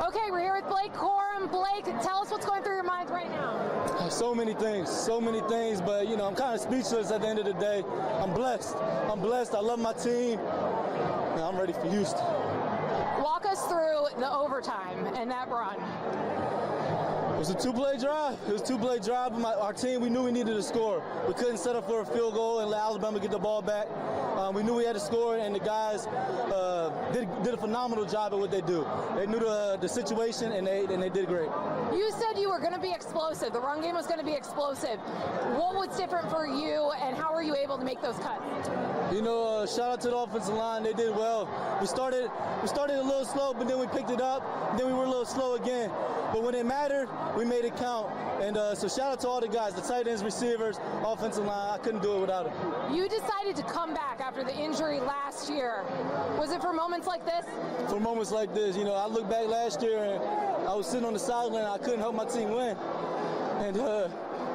Okay, we're here with Blake Corum. Blake, tell us what's going through your minds right now. So many things, but I'm kind of speechless at the end of the day. I'm blessed. I love my team, and I'm ready for Houston. Walk us through the overtime and that run. It was a two-play drive. Our team, we knew we needed to score. We couldn't settle for a field goal and let Alabama get the ball back. We knew we had to score, and the guys did a phenomenal job at what they do. They knew the situation, and they did great. You said you were going to be explosive. The run game was going to be explosive. What was different for you, and how were you able to make those cuts? Shout out to the offensive line. They did well. We started a little slow, but then we picked it up. Then we were a little slow again. But when it mattered, we made it count. And so shout out to all the guys, the tight ends, receivers, offensive line. I couldn't do it without them. You decided to come back after the injury last year. Was it for moments like this? For moments like this. I look back last year and I was sitting on the sideline. I couldn't help my team win. And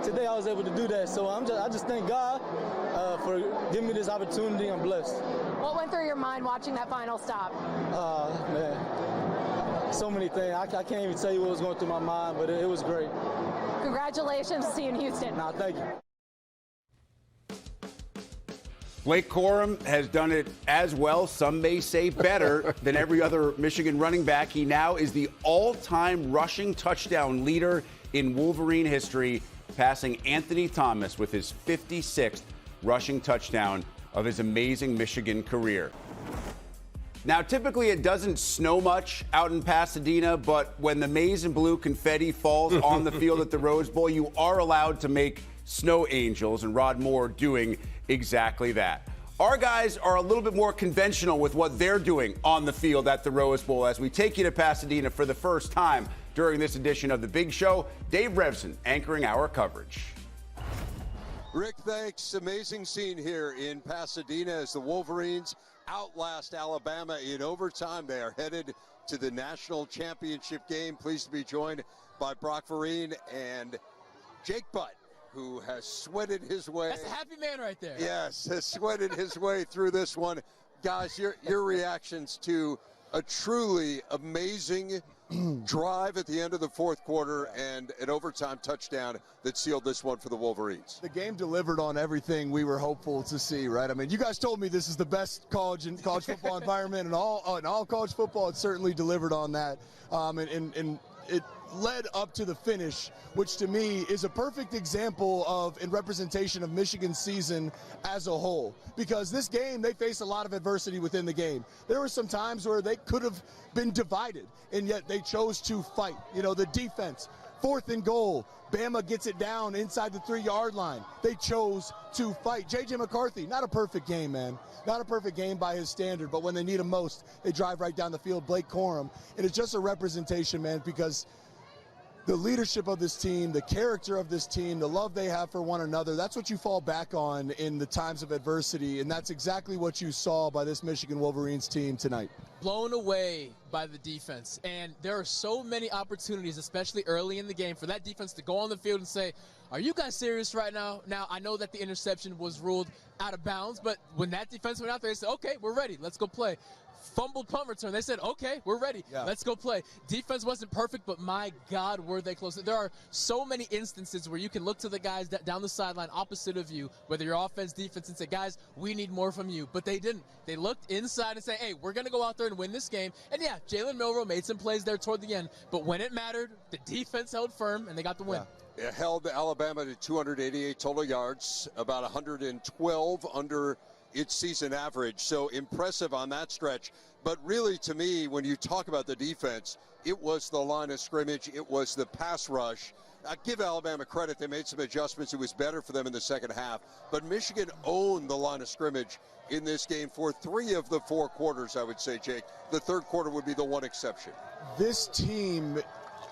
today I was able to do that. So I just thank God for giving me this opportunity. I'm blessed. What went through your mind watching that final stop? Man, so many things. I can't even tell you what was going through my mind, but it was great. Congratulations. See you in Houston. Thank you. Blake Corum has done it as well, some may say better, than every other Michigan running back. He now is the all-time rushing touchdown leader in Wolverine history, passing Anthony Thomas with his 56th rushing touchdown of his amazing Michigan career. Now, typically it doesn't snow much out in Pasadena, but when the maize and blue confetti falls on the field at the Rose Bowl, you are allowed to make snow angels, and Rod Moore doing exactly that. Our guys are a little bit more conventional with what they're doing on the field at the Rose Bowl as we take you to Pasadena for the first time during this edition of The Big Show. Dave Revson anchoring our coverage. Rick, thanks. Amazing scene here in Pasadena as the Wolverines outlast Alabama in overtime. They are headed to the national championship game. Pleased to be joined by Brock Vereen and Jake Butt, who has sweated his way. That's a happy man right there. Yes, has sweated his way through this one. Guys, your reactions to a truly amazing drive at the end of the fourth quarter and an overtime touchdown that sealed this one for the Wolverines. The game delivered on everything we were hopeful to see, right? I mean, you guys told me this is the best college football environment, and all college football, it certainly delivered on that. And it led up to the finish, which to me is a perfect example of and representation of Michigan's season as a whole. Because this game, they faced a lot of adversity within the game. There were some times where they could have been divided, and yet they chose to fight. The defense, 4th and goal, Bama gets it down inside the 3-yard line. They chose to fight. J.J. McCarthy, not a perfect game, man. Not a perfect game by his standard, but when they need him most, they drive right down the field. Blake Corum, and it's just a representation, man, because the leadership of this team, the character of this team, the love they have for one another, that's what you fall back on in the times of adversity, and that's exactly what you saw by this Michigan Wolverines team tonight. Blown away by the defense, and there are so many opportunities, especially early in the game, for that defense to go on the field and say, are you guys serious right now? Now, I know that the interception was ruled out of bounds, but when that defense went out there, they said, okay, we're ready, let's go play. Fumbled punt return. They said, okay, we're ready. Yeah. Let's go play. Defense wasn't perfect, but my God, were they close. There are so many instances where you can look to the guys down the sideline opposite of you, whether you're offense, defense, and say, guys, we need more from you. But they didn't. They looked inside and say, hey, we're going to go out there and win this game. And yeah, Jalen Milroe made some plays there toward the end. But when it mattered, the defense held firm, and they got the win. Yeah. It held Alabama to 288 total yards, about 112 under its season average. So impressive on that stretch. But really, to me, when you talk about the defense, it was the line of scrimmage. It was the pass rush. I give Alabama credit. They made some adjustments. It was better for them in the second half. But Michigan owned the line of scrimmage in this game for 3 of the 4 quarters, I would say, Jake. The third quarter would be the one exception. This team,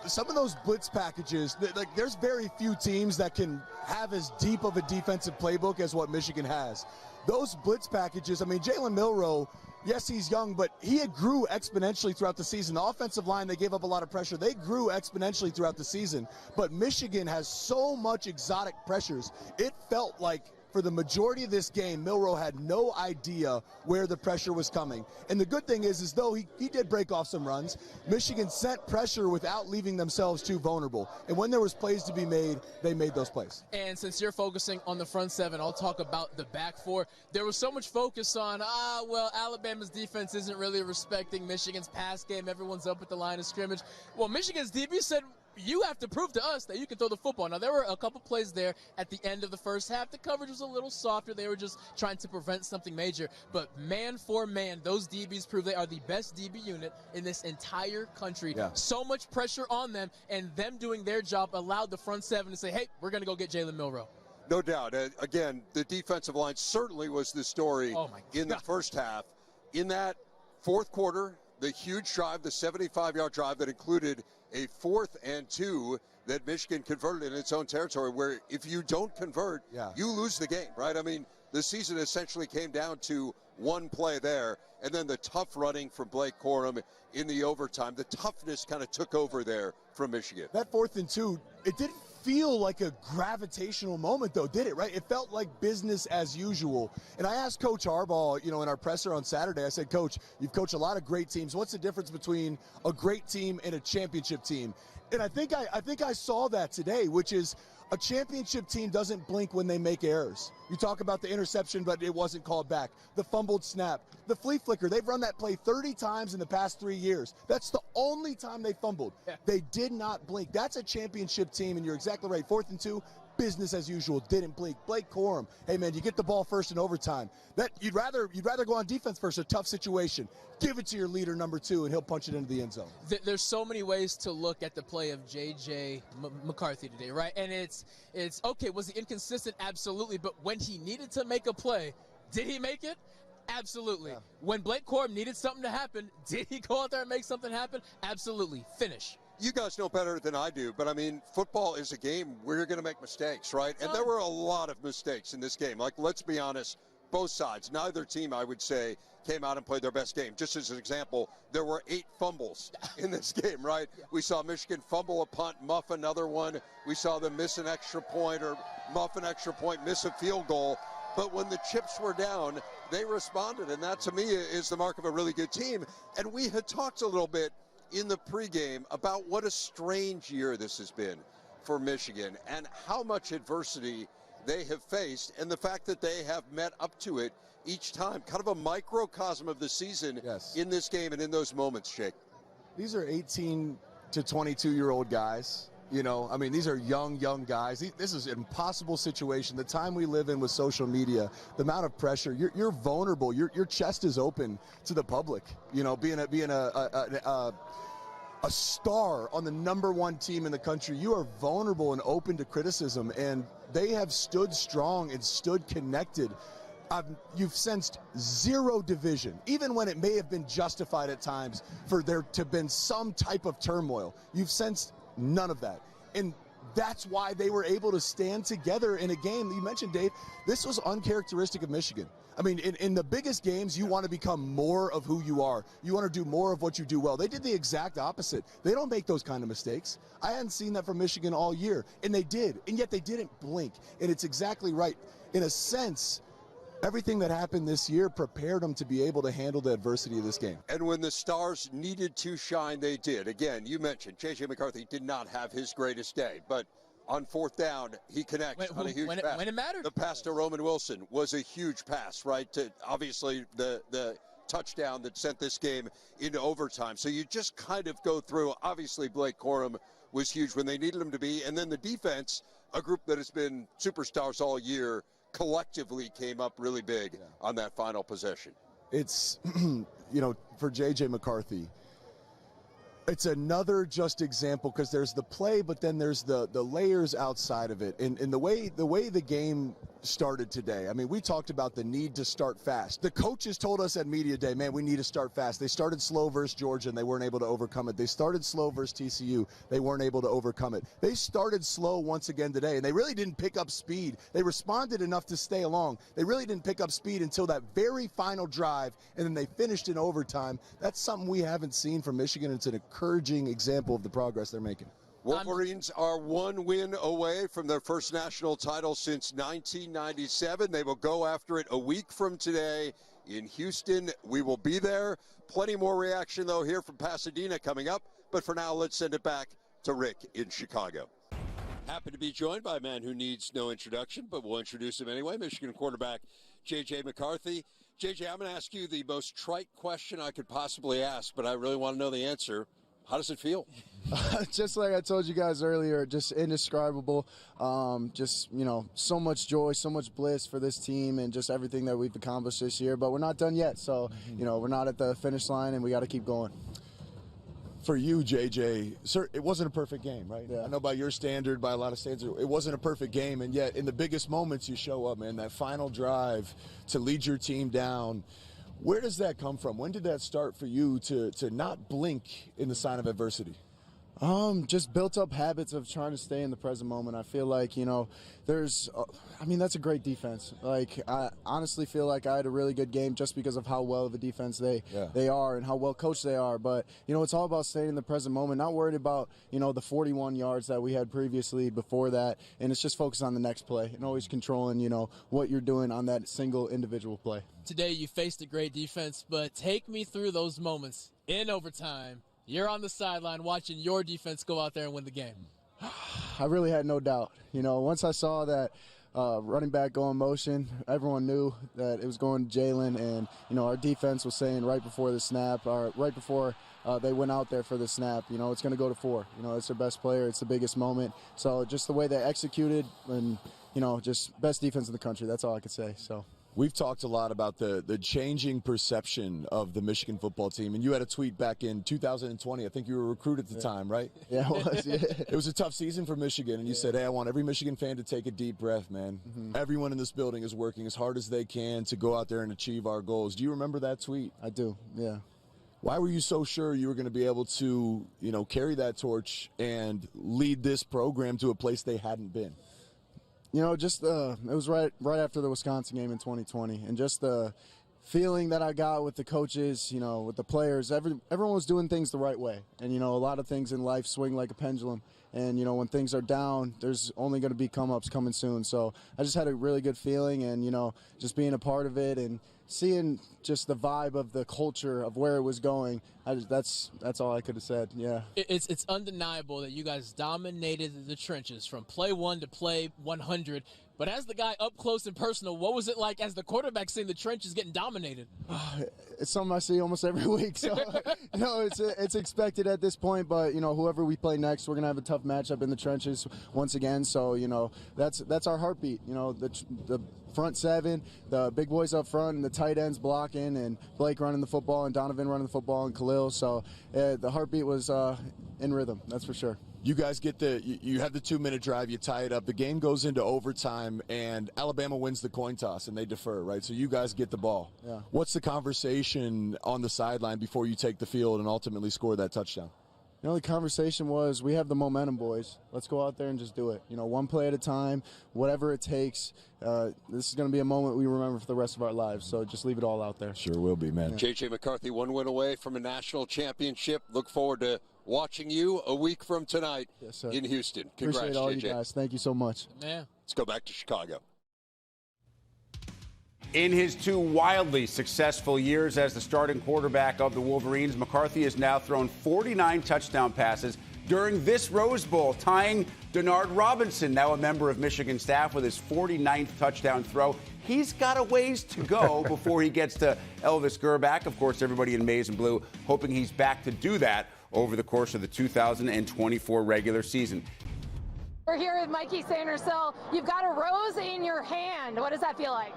some of those blitz packages, there's very few teams that can have as deep of a defensive playbook as what Michigan has. Those blitz packages, I mean, Jalen Milroe, yes, he's young, but he grew exponentially throughout the season. The offensive line, they gave up a lot of pressure. They grew exponentially throughout the season. But Michigan has so much exotic pressures. It felt like for the majority of this game, Milroe had no idea where the pressure was coming. And the good thing is though he did break off some runs, Michigan sent pressure without leaving themselves too vulnerable. And when there was plays to be made, they made those plays. And since you're focusing on the front seven, I'll talk about the back four. There was so much focus on, well, Alabama's defense isn't really respecting Michigan's pass game. Everyone's up at the line of scrimmage. Well, Michigan's DB said, you have to prove to us that you can throw the football. Now, there were a couple plays there at the end of the first half. The coverage was a little softer. They were just trying to prevent something major. But man for man, those DBs prove they are the best DB unit in this entire country. Yeah. So much pressure on them, and them doing their job allowed the front seven to say, hey, we're going to go get Jalen Milroe. No doubt. Again, the defensive line certainly was the story in the first half. In that fourth quarter, the huge drive, the 75-yard drive that included a 4th and 2 that Michigan converted in its own territory, where if you don't convert, you lose the game, right? I mean, the season essentially came down to one play there, and then the tough running from Blake Corum in the overtime. The toughness kind of took over there from Michigan. That 4th and 2, it didn't feel like a gravitational moment, though, did it, right? It felt like business as usual. And I asked Coach Harbaugh, in our presser on Saturday, I said, Coach, you've coached a lot of great teams. What's the difference between a great team and a championship team? And I think I saw that today, which is a championship team doesn't blink when they make errors. You talk about the interception, but it wasn't called back. The fumbled snap, the flea flicker. They've run that play 30 times in the past 3 years. That's the only time they fumbled. They did not blink. That's a championship team, and you're exactly right. 4th and 2, business as usual. Didn't blink. Blake Corum, hey man, you get the ball first in overtime. That you'd rather go on defense first, a tough situation. Give it to your leader, number 2, and he'll punch it into the end zone. There's so many ways to look at the play of J.J. McCarthy today, right? And it's okay, was he inconsistent? Absolutely. But when he needed to make a play, did he make it? Absolutely. Yeah. When Blake Corum needed something to happen, did he go out there and make something happen? Absolutely. Finish. You guys know better than I do, but I mean, football is a game where you're going to make mistakes, right? And there were a lot of mistakes in this game. Like, let's be honest, both sides. Neither team, I would say, came out and played their best game. Just as an example, there were 8 fumbles in this game, right? Yeah. We saw Michigan fumble a punt, muff another one. We saw them miss an extra point or muff an extra point, miss a field goal. But when the chips were down, they responded, and that, to me, is the mark of a really good team. And we had talked a little bit in the pregame about what a strange year this has been for Michigan and how much adversity they have faced, and the fact that they have met up to it each time. Kind of a microcosm of the season in this game and in those moments, Jake. These are 18 to 22-year-old guys. These are young guys. This is an impossible situation. The time we live in with social media, the amount of pressure, you're vulnerable. Your chest is open to the public. Being a star on the #1 team in the country, you are vulnerable and open to criticism, and they have stood strong and stood connected. You've sensed zero division, even when it may have been justified at times for there to have been some type of turmoil. You've sensed none of that. And that's why they were able to stand together in a game. You mentioned, Dave, this was uncharacteristic of Michigan. I mean, in the biggest games, you want to become more of who you are. You want to do more of what you do well. They did the exact opposite. They don't make those kind of mistakes. I hadn't seen that from Michigan all year, and they did. And yet they didn't blink. And it's exactly right. In a sense, everything that happened this year prepared them to be able to handle the adversity of this game. And when the stars needed to shine, they did. Again, you mentioned J.J. McCarthy did not have his greatest day, but on 4th down, he connects on a huge pass. When it mattered. The pass to Roman Wilson was a huge pass, right? To obviously the touchdown that sent this game into overtime. So you just kind of go through. Obviously, Blake Corum was huge when they needed him to be. And then the defense, a group that has been superstars all year, collectively came up really big on that final possession. It's, for J.J. McCarthy, it's another just example, because there's the play, but then there's the layers outside of it. And the way the game started today, I mean, we talked about the need to start fast. The coaches told us at Media Day, man, we need to start fast. They started slow versus Georgia, and they weren't able to overcome it. They started slow versus TCU. They weren't able to overcome it. They started slow once again today, and they really didn't pick up speed. They responded enough to stay along. They really didn't pick up speed until that very final drive, and then they finished in overtime. That's something we haven't seen from Michigan. It's an encouraging example of the progress they're making. Wolverines are one win away from their first national title since 1997. They will go after it a week from today in Houston. We will be there. Plenty more reaction, though, here from Pasadena coming up. But for now, let's send it back to Rick in Chicago. Happy to be joined by a man who needs no introduction, but we'll introduce him anyway. Michigan quarterback J.J. McCarthy. J.J., I'm going to ask you the most trite question I could possibly ask, but I really want to know the answer. How does it feel? Just like I told you guys earlier, just indescribable. Just, so much joy, so much bliss for this team and just everything that we've accomplished this year. But we're not done yet. So, we're not at the finish line and we got to keep going. For you, JJ, sir, it wasn't a perfect game, right? Yeah. I know by your standard, by a lot of standards, it wasn't a perfect game. And yet in the biggest moments you show up, man, that final drive to lead your team down. Where does that come from? When did that start for you to not blink in the sign of adversity? Just built up habits of trying to stay in the present moment. I feel like, that's a great defense. Like, I honestly feel like I had a really good game just because of how well of a defense they are and how well coached they are. But, it's all about staying in the present moment, not worried about, the 41 yards that we had previously before that. And it's just focused on the next play and always controlling, what you're doing on that single individual play. Today you faced a great defense, but take me through those moments in overtime. You're on the sideline watching your defense go out there and win the game. I really had no doubt. Once I saw that running back go in motion, everyone knew that it was going to Jalen, and, our defense was saying right before the snap, or right before they went out there for the snap, it's going to go to 4. It's their best player. It's the biggest moment. So just the way they executed and, just best defense in the country. That's all I could say. So. We've talked a lot about the changing perception of the Michigan football team, and you had a tweet back in 2020. I think you were recruited at the time, right? Yeah, it was. Yeah. It was a tough season for Michigan, and you said, hey, I want every Michigan fan to take a deep breath, man. Mm-hmm. Everyone in this building is working as hard as they can to go out there and achieve our goals. Do you remember that tweet? I do, yeah. Why were you so sure you were going to be able to, carry that torch and lead this program to a place they hadn't been? It was right after the Wisconsin game in 2020, and just the feeling that I got with the coaches, with the players, everyone was doing things the right way. And, a lot of things in life swing like a pendulum. And, when things are down, there's only going to be come-ups coming soon. So I just had a really good feeling, and, just being a part of it and seeing just the vibe of the culture of where it was going, that's all I could have said, yeah. It's undeniable that you guys dominated the trenches from play 1 to play 100. But as the guy up close and personal, what was it like as the quarterback seeing the trenches getting dominated? It's something I see almost every week. So, it's expected at this point. But, whoever we play next, we're going to have a tough matchup in the trenches once again. So, that's our heartbeat. The front 7, the big boys up front, and the tight ends blocking, and Blake running the football, and Donovan running the football, and Khalil. So the heartbeat was in rhythm, that's for sure. You guys get you have the 2-minute drive, you tie it up. The game goes into overtime, and Alabama wins the coin toss, and they defer, right? So you guys get the ball. Yeah. What's the conversation on the sideline before you take the field and ultimately score that touchdown? The conversation was, we have the momentum, boys. Let's go out there and just do it. One play at a time, whatever it takes. This is going to be a moment we remember for the rest of our lives, so just leave it all out there. Sure will be, man. Yeah. J.J. McCarthy, 1 win away from a national championship. Look forward to watching you a week from tonight in Houston. Congrats, Appreciate all JJ. you guys. Thank you so much. Yeah. Let's go back to Chicago. In his 2 wildly successful years as the starting quarterback of the Wolverines, McCarthy has now thrown 49 touchdown passes during this Rose Bowl, tying Denard Robinson, now a member of Michigan staff, with his 49th touchdown throw. He's got a ways to go before he gets to Elvis Gerback. Of course, everybody in maize and blue hoping he's back to do that over the course of the 2024 regular season. We're here with Mikey Sainristil. You've got a rose in your hand. What does that feel like?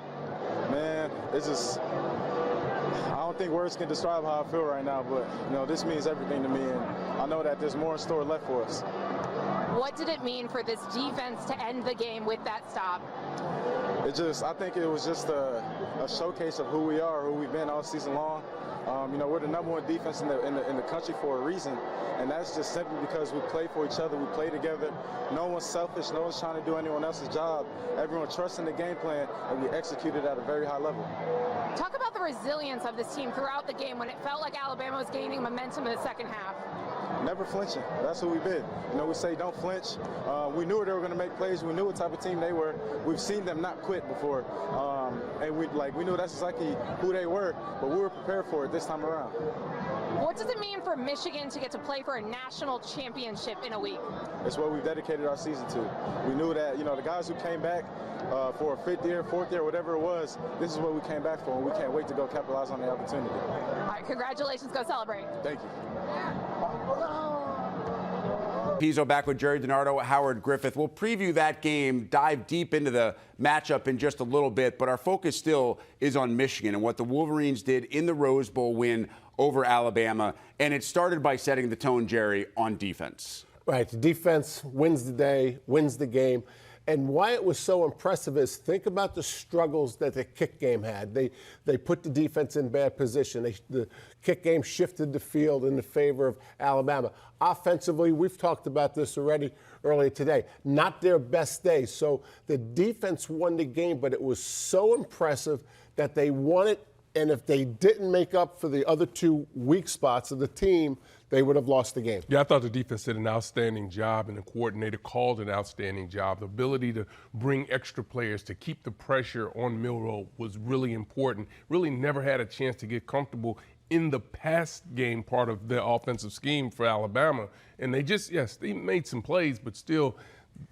Man, it's just, I don't think words can describe how I feel right now, but, this means everything to me, and I know that there's more in store left for us. What did it mean for this defense to end the game with that stop? I think it was just a showcase of who we are, who we've been all season long. We're the #1 defense in the country for a reason, and that's just simply because we play for each other, we play together. No one's selfish, no one's trying to do anyone else's job. Everyone trusts in the game plan, and we execute it at a very high level. Talk about the resilience of this team throughout the game when it felt like Alabama was gaining momentum in the second half. never flinching. That's who we've been. You know, we say don't flinch. We knew they were going to make plays. We knew what type of team they were. We've seen them not quit before, and we knew that's exactly who they were. But we were prepared for it this time around. What does it mean for Michigan to get to play for a national championship in a week? It's what we've dedicated our season to. We knew that, you know, the guys who came back for a 5th year, 4th year, whatever it was, this is what we came back for, and we can't wait to go capitalize on the opportunity. All right, congratulations. Go celebrate. Thank you. Pizzo back with Jerry DiNardo, Howard Griffith. We'll preview that game, dive deep into the matchup in just a little bit, but our focus still is on Michigan and what the Wolverines did in the Rose Bowl win over Alabama. And it started by setting the tone, Jerry, on defense. Right. The defense wins the day, wins the game. And why it was so impressive is think about the struggles that the kick game had. They put the defense in bad position. The kick game shifted the field in the favor of Alabama. Offensively, we've talked about this already earlier today. Not their best day. So the defense won the game, but it was so impressive that they won it. And if they didn't make up for the other two weak spots of the team, they would have lost the game. Yeah, I thought the defense did an outstanding job, and the coordinator called an outstanding job. The ability to bring extra players to keep the pressure on Milroe was really important. Really never had a chance to get comfortable in the pass game part of the offensive scheme for Alabama. And they just, yes, they made some plays, but still,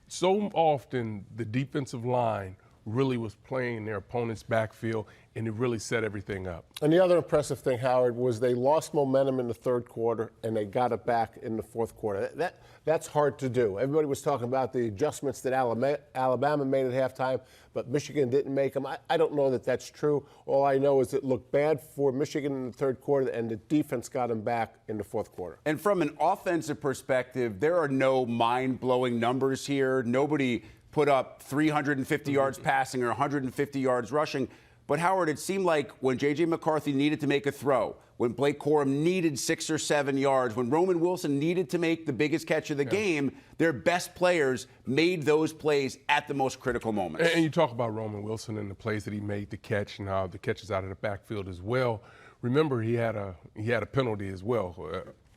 so often the defensive line really was playing their opponent's backfield, and it really set everything up. And the other impressive thing, Howard, was they lost momentum in the third quarter, and they got it back in the fourth quarter. That's hard to do. Everybody was talking about the adjustments that Alabama made at halftime, but Michigan didn't make them. I don't know that that's true. All I know is it looked bad for Michigan in the third quarter, and the defense got them back in the fourth quarter. And from an offensive perspective, there are no mind-blowing numbers here. Nobody put up 350 yards passing or 150 yards rushing. But, Howard, it seemed like when J.J. McCarthy needed to make a throw, when Blake Corum needed 6 or 7 yards, when Roman Wilson needed to make the biggest catch of the game, their best players made those plays at the most critical moments. And you talk about Roman Wilson and the plays that he made to catch and how the catches out of the backfield as well. Remember, he had a penalty as well.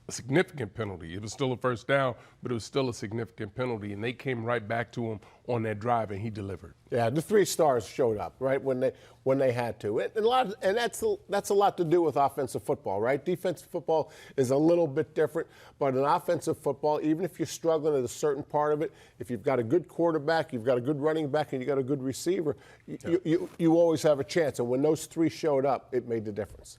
A significant penalty. It was still a first down, but it was still a significant penalty, and they came right back to him on that drive, and he delivered. Yeah, the 3 stars showed up right when they had to, and that's a lot to do with offensive football, right? Defensive football is a little bit different, but in offensive football, even if you're struggling at a certain part of it, if you've got a good quarterback, you've got a good running back, and you've got a good receiver, you always have a chance. And when those 3 showed up, it made the difference.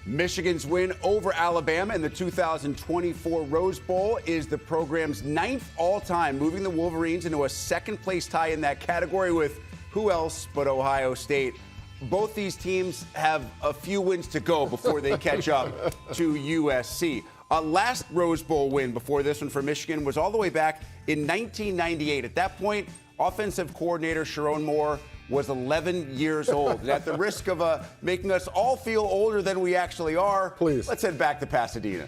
Michigan's win over Alabama in the 2024 Rose Bowl is the program's 9th all-time, moving the Wolverines into a second-place tie in that category with who else but Ohio State. Both these teams have a few wins to go before they catch up to USC. Last Rose Bowl win before this one for Michigan was all the way back in 1998. At that point, offensive coordinator Sherrone was 11 years old. And at the risk of making us all feel older than we actually are, please, let's head back to Pasadena.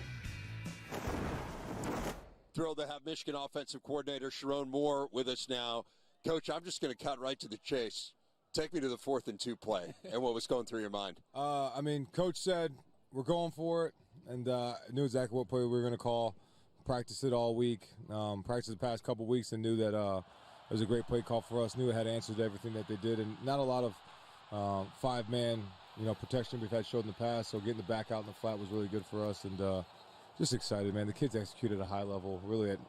Thrilled to have Michigan offensive coordinator Sherrone Moore with us now. Coach, I'm just going to cut right to the chase. Take me to the 4th and 2 play and what was going through your mind. I mean, Coach said we're going for it, and knew exactly what play we were going to call. Practiced it all week. Practiced the past couple weeks and knew that it was a great play call for us. Knew it had answers to everything that they did, and not a lot of 5-man, protection we've had showed in the past. So getting the back out in the flat was really good for us, and just excited, man. The kids executed at a high level, really at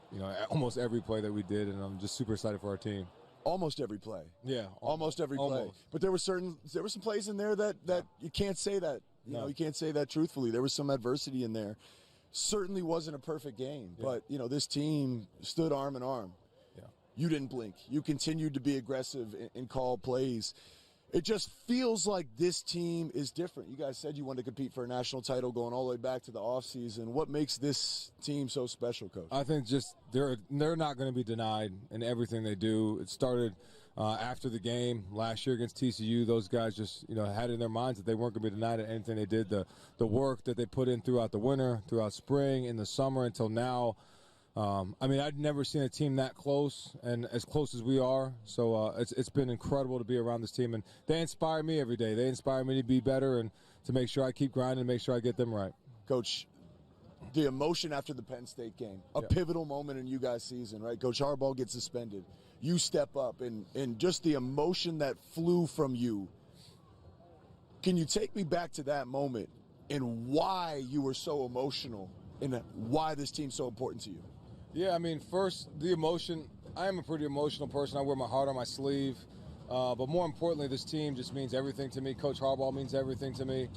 almost every play that we did, and I'm just super excited for our team. Almost every play. Yeah, almost every play. But there were some plays in there that you can't say that. You can't say that truthfully. There was some adversity in there. Certainly wasn't a perfect game, but this team stood arm in arm. You didn't blink. You continued to be aggressive and call plays. It just feels like this team is different. You guys said you wanted to compete for a national title going all the way back to the offseason. What makes this team so special, Coach? I think just they're not going to be denied in everything they do. It started after the game last year against TCU. Those guys just had in their minds that they weren't going to be denied at anything they did. The work that they put in throughout the winter, throughout spring, in the summer until now. I'd never seen a team that close and as close as we are. So it's been incredible to be around this team, and they inspire me every day. They inspire me to be better and to make sure I keep grinding and make sure I get them right. Coach, the emotion after the Penn State game, a pivotal moment in you guys' season, right? Coach Harbaugh gets suspended. You step up, and just the emotion that flew from you. Can you take me back to that moment and why you were so emotional and why this team's so important to you? Yeah, I mean, first, the emotion. I am a pretty emotional person. I wear my heart on my sleeve. But more importantly, this team just means everything to me. Coach Harbaugh means everything to me.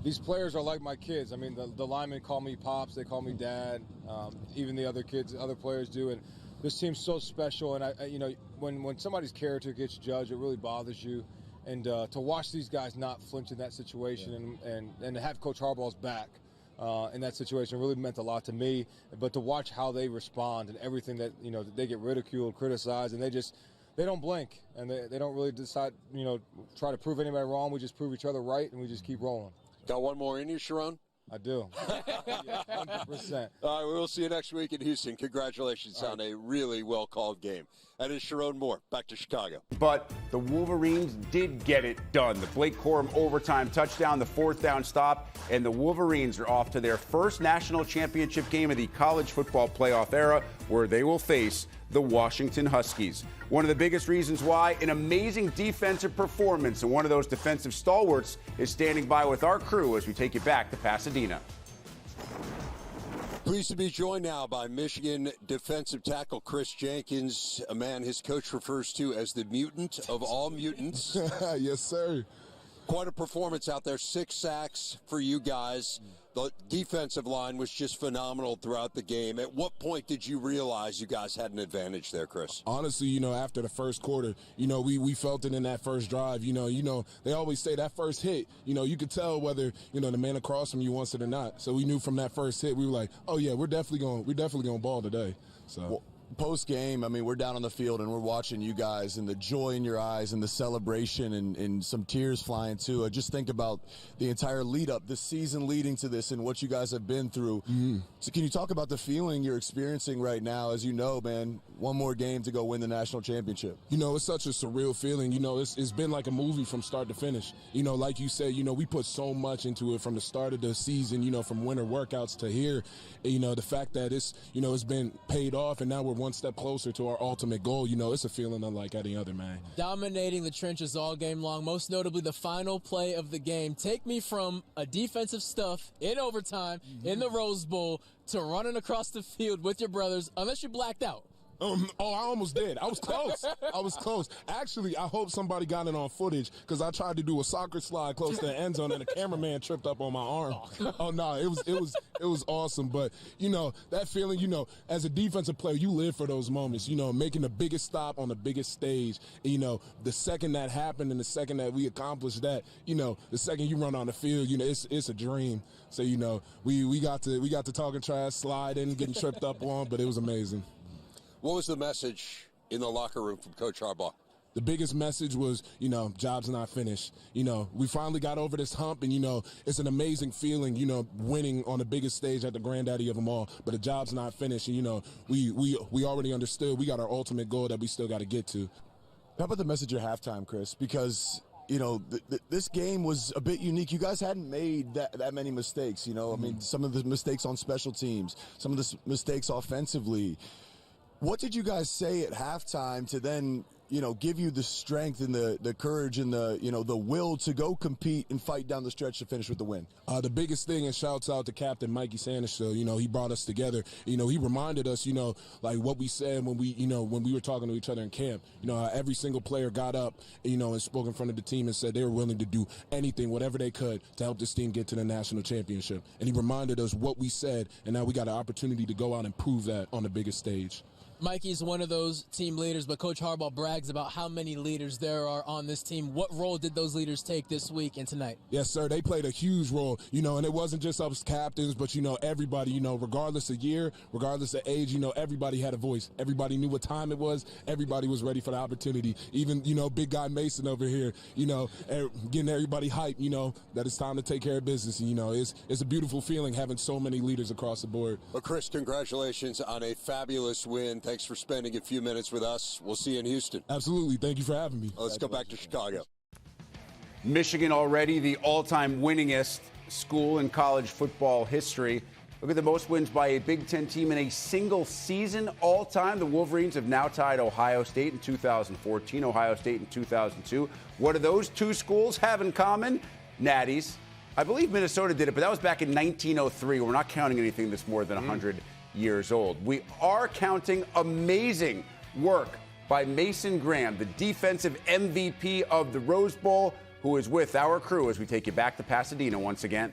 These players are like my kids. I mean, the linemen call me Pops. They call me Dad. Even the other kids, other players do. And this team's so special. And, when somebody's character gets judged, it really bothers you. And to watch these guys not flinch in that situation and to have Coach Harbaugh's back in that situation really meant a lot to me. But to watch how they respond and everything that, they get ridiculed, criticized, and they don't blink, and they don't really decide, try to prove anybody wrong. We just prove each other right, and we just keep rolling. Got one more in you, Sherrone? I do. 100%. All right, we'll see you next week in Houston. Congratulations on a really well-called game. That is Sherrone Moore. Back to Chicago. But the Wolverines did get it done. The Blake Corum overtime touchdown, the fourth down stop, and the Wolverines are off to their first national championship game of the college football playoff era, where they will face the Washington Huskies. One of the biggest reasons why, an amazing defensive performance, and one of those defensive stalwarts is standing by with our crew as we take you back to Pasadena. Pleased to be joined now by Michigan defensive tackle Kris Jenkins, a man his coach refers to as the mutant of all mutants. Yes, sir. Quite a performance out there, 6 sacks for you guys. The defensive line was just phenomenal throughout the game. At what point did you realize you guys had an advantage there, Kris? Honestly, after the first quarter, we felt it in that first drive. They always say that first hit, you could tell whether, the man across from you wants it or not. So we knew from that first hit, we were like, oh yeah, we're definitely going to ball today. So. Well, post-game, we're down on the field and we're watching you guys and the joy in your eyes and the celebration and some tears flying too. I just think about the entire lead-up, the season leading to this and what you guys have been through. Mm-hmm. So can you talk about the feeling you're experiencing right now as man, one more game to go win the national championship? It's such a surreal feeling. It's been like a movie from start to finish. Like you said, we put so much into it from the start of the season, from winter workouts to here. The fact that it's been paid off and now we're one step closer to our ultimate goal. It's a feeling unlike any other, man. Dominating the trenches all game long, most notably the final play of the game. Take me from a defensive stuff in overtime in the Rose Bowl to running across the field with your brothers, unless you blacked out. I almost did. I was close. Actually, I hope somebody got it on footage because I tried to do a soccer slide close to the end zone and the cameraman tripped up on my arm. Oh no, it was awesome. But that feeling, as a defensive player, you live for those moments. Making the biggest stop on the biggest stage. The second that happened and the second that we accomplished that, the second you run on the field, it's a dream. So we got to talking trash, sliding, getting tripped up on, but it was amazing. What was the message in the locker room from Coach Harbaugh? The biggest message was, job's not finished. We finally got over this hump, and, it's an amazing feeling, winning on the biggest stage at the granddaddy of them all. But the job's not finished, and, we already understood we got our ultimate goal that we still got to get to. How about the message at halftime, Kris? Because, this game was a bit unique. You guys hadn't made that many mistakes, some of the mistakes on special teams, some of the mistakes offensively. What did you guys say at halftime to then, give you the strength and the courage and the will to go compete and fight down the stretch to finish with the win? The biggest thing, and shouts out to Captain Mikey Sainristil, he brought us together. He reminded us, like what we said when we were talking to each other in camp. Every single player got up, and spoke in front of the team and said they were willing to do anything, whatever they could to help this team get to the national championship. And he reminded us what we said, and now we got an opportunity to go out and prove that on the biggest stage. Mikey's one of those team leaders, but Coach Harbaugh brags about how many leaders there are on this team. What role did those leaders take this week and tonight? Yes, sir. They played a huge role, and it wasn't just us captains, but, everybody, regardless of year, regardless of age, everybody had a voice. Everybody knew what time it was. Everybody was ready for the opportunity. Even, big guy Mason over here, getting everybody hyped, that it's time to take care of business. It's a beautiful feeling having so many leaders across the board. Well, Kris, congratulations on a fabulous win. Thanks for spending a few minutes with us. We'll see you in Houston. Absolutely. Thank you for having me. Let's go back to Chicago. Michigan already the all-time winningest school in college football history. Look at the most wins by a Big Ten team in a single season all time. The Wolverines have now tied Ohio State in 2014, Ohio State in 2002. What do those two schools have in common? Natties. I believe Minnesota did it, but that was back in 1903. We're not counting anything that's more than 100 years old. We are counting amazing work by Mason Graham, the defensive MVP of the Rose Bowl, who is with our crew as we take you back to Pasadena once again.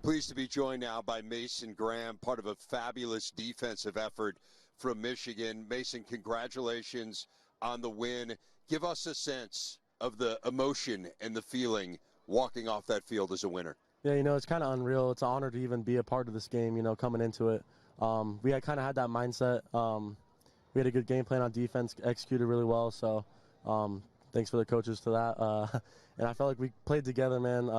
Pleased to be joined now by Mason Graham, part of a fabulous defensive effort from Michigan. Mason, congratulations on the win. Give us a sense of the emotion and the feeling walking off that field as a winner. Yeah, it's kind of unreal. It's an honor to even be a part of this game, coming into it. We had kind of had that mindset. We had a good game plan on defense, executed really well, so thanks for the coaches to that. And I felt like we played together, man.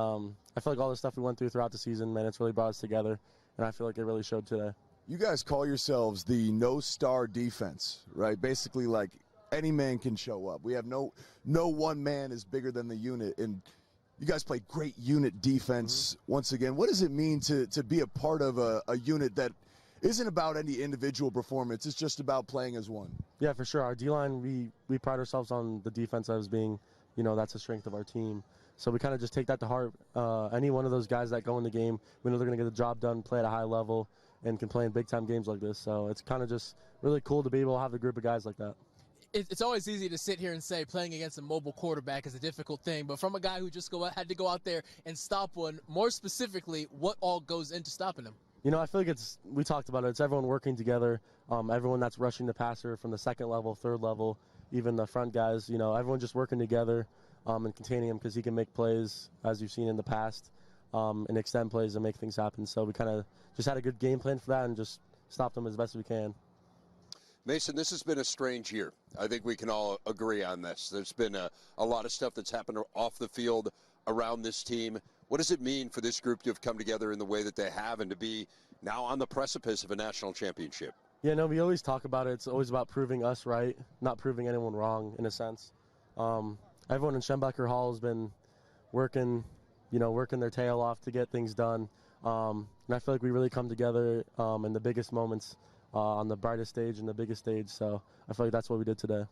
I feel like all the stuff we went through throughout the season, man, it's really brought us together, and I feel like it really showed today. You guys call yourselves the no-star defense, right? Basically, like, any man can show up. We have no one man is bigger than the unit, and you guys played great unit defense once again. What does it mean to be a part of a unit that isn't about any individual performance? It's just about playing as one. Yeah, for sure. Our D-line, we pride ourselves on the defense as being, that's a strength of our team. So we kind of just take that to heart. Any one of those guys that go in the game, we know they're going to get the job done, play at a high level, and can play in big-time games like this. So it's kind of just really cool to be able to have a group of guys like that. It's always easy to sit here and say playing against a mobile quarterback is a difficult thing, but from a guy who just had to go out there and stop one, more specifically, what all goes into stopping him? I feel like we talked about it. It's everyone working together, everyone that's rushing the passer from the second level, third level, even the front guys, everyone just working together and containing him because he can make plays, as you've seen in the past, and extend plays and make things happen. So we kind of just had a good game plan for that and just stopped him as best as we can. Mason, this has been a strange year. I think we can all agree on this. There's been a lot of stuff that's happened off the field around this team. What does it mean for this group to have come together in the way that they have and to be now on the precipice of a national championship? Yeah, no, we always talk about it. It's always about proving us right, not proving anyone wrong, in a sense. Everyone in Schembecker Hall has been working their tail off to get things done. And I feel like we really come together in the biggest moments, on the brightest stage and the biggest stage. So I feel like that's what we did today.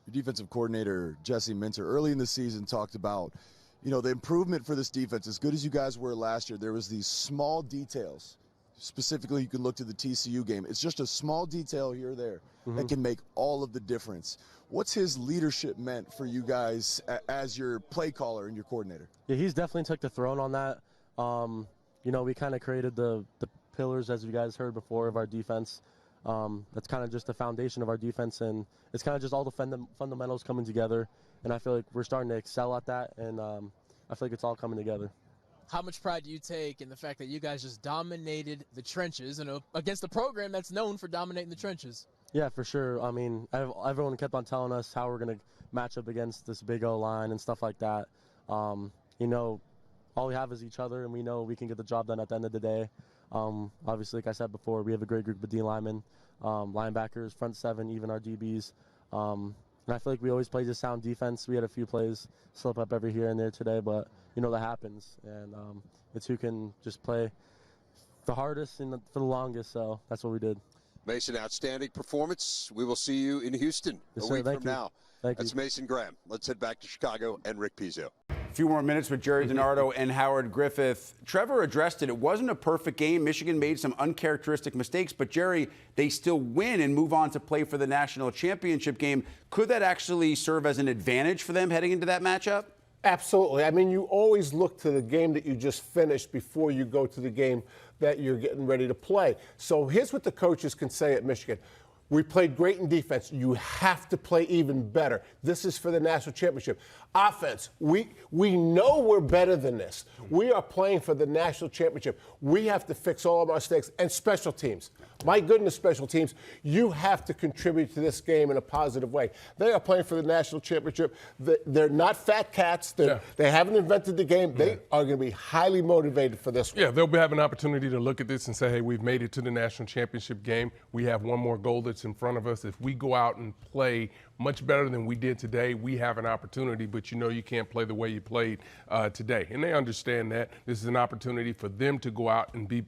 Your defensive coordinator, Jesse Minter, early in the season talked about, the improvement for this defense. As good as you guys were last year, there was these small details. Specifically, you can look to the TCU game. It's just a small detail here or there that can make all of the difference. What's his leadership meant for you guys as your play caller and your coordinator? Yeah, he's definitely took the throne on that. We kind of created the pillars, as you guys heard before, of our defense. That's kind of just the foundation of our defense, and it's kind of just all the fundamentals coming together. And I feel like we're starting to excel at that, and I feel like it's all coming together. How much pride do you take in the fact that you guys just dominated the trenches against a program that's known for dominating the trenches? Yeah, for sure. I mean, everyone kept on telling us how we're going to match up against this big O-line and stuff like that. All we have is each other, and we know we can get the job done at the end of the day. Obviously, like I said before, we have a great group of D linemen, linebackers, front seven, even our DBs. And I feel like we always play just sound defense. We had a few plays slip up every here and there today, but that happens. And it's who can just play the hardest and for the longest. So that's what we did. Mason, outstanding performance. We will see you in Houston a week from now. That's Mason Graham. Let's head back to Chicago and Rick Pizzo. A few more minutes with Jerry DiNardo and Howard Griffith. Trevor addressed it. It wasn't a perfect game. Michigan made some uncharacteristic mistakes, but Jerry, they still win and move on to play for the national championship game. Could that actually serve as an advantage for them heading into that matchup? Absolutely. I mean, you always look to the game that you just finished before you go to the game that you're getting ready to play. So here's what the coaches can say at Michigan. We played great in defense. You have to play even better. This is for the national championship. Offense, we know we're better than this. We are playing for the national championship. We have to fix all of our mistakes. And special teams. My goodness, special teams, you have to contribute to this game in a positive way. They are playing for the national championship. They're not fat cats. They haven't invented the game. They are going to be highly motivated for this one. Yeah, they'll have an opportunity to look at this and say, hey, we've made it to the national championship game. We have one more goal that's in front of us. If we go out and play much better than we did today, we have an opportunity, but you know you can't play the way you played today. And they understand that. This is an opportunity for them to go out and be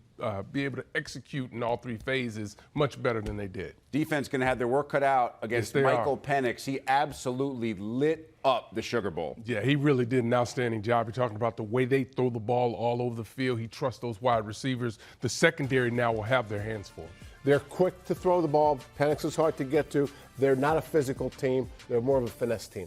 able to execute in all 3 phases much better than they did. Defense going to have their work cut out against Michael Penix. He absolutely lit up the Sugar Bowl. Yeah, he really did an outstanding job. You're talking about the way they throw the ball all over the field. He trusts those wide receivers. The secondary now will have their hands full. They're quick to throw the ball. Penix is hard to get to. They're not a physical team. They're more of a finesse team.